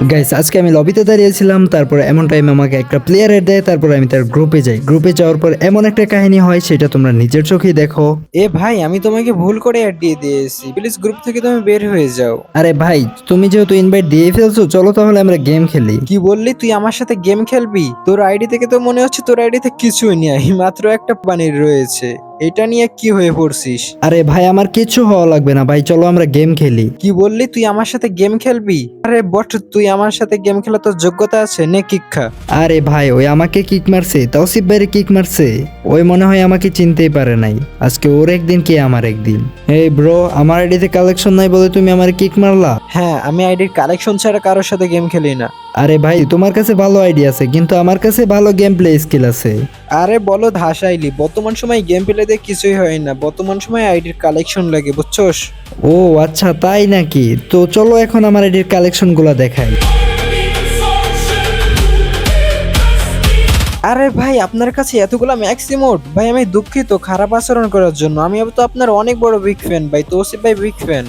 Guys আজকে আমি লবিতে দাঁড়িয়েছিলাম, তারপর এমন টাইম আমাকে একটা প্লেয়ার এড দেয়, তারপর আমি তার গ্রুপে যাই। গ্রুপে যাওয়ার পর এমন একটা কাহিনী হয়, সেটা তোমরা নিজের চোখেই দেখো। এ ভাই, আমি তোমাকে ভুল করে অ্যাড দিয়ে দিয়েছি, প্লিজ গ্রুপ থেকে তুমি বের হয়ে যাও। আরে ভাই, তুমি যেহেতু ইনভাইট দিয়ে ফেলছো, চলো তাহলে আমরা গেম খেলি। কি বললি? তুই আমার সাথে গেম খেলবি? তোর আইডি থেকে তো মনে হচ্ছে তোর আইডিতে কিছুই নেই, মাত্র একটা পানির রয়েছে। এটা নিয়ে কি হয়ে পড়ছিস? আরে ভাই, আমার কিচ্ছু হওয়া লাগবে না ভাই, চলো আমরা গেম খেলি। কি বললি? তুই আমার সাথে গেম খেলবি? আরে বট, তুই আমার সাথে গেম খেলা তোর যোগ্যতা আছে? নে কিক খা। আরে ভাই, ওই আমাকে কিক মারছে, তাওসিফ ভাইরে কিক মারছে। ওই মনে হয় আমাকে চিনতেই পারে নাই। আজকে ওর একদিন কি আমার একদিন। এই ব্রো, আমার আইডিতে কালেকশন নাই বলে তুমি আমার কিক মারলা? হ্যাঁ, আমি আইডির কালেকশন ছাড়া কারোর সাথে গেম খেলি না। আরে ভাই, তোমার কাছে ভালো আইডিয়া আছে, কিন্তু আমার কাছে ভালো গেম প্লে স্কিল আছে। আরে বলো ধাসাইলি, বর্তমান সময় গেম প্লেতে কিছুই হয় না, বর্তমান সময় আইডির কালেকশন লাগে, বুঝছস? ও আচ্ছা, তাই নাকি? তো চলো এখন আমার আইডির কালেকশন গুলা দেখাই। আরে ভাই, আপনার কাছে এতগুলা ম্যাক্সিমোড? ভাই আমি দুঃখিত খারাপ আচরণ করার জন্য, আমি তো আপনার অনেক বড় বিগ ফ্যান ভাই, তৌসিফ ভাই বিগ ফ্যান।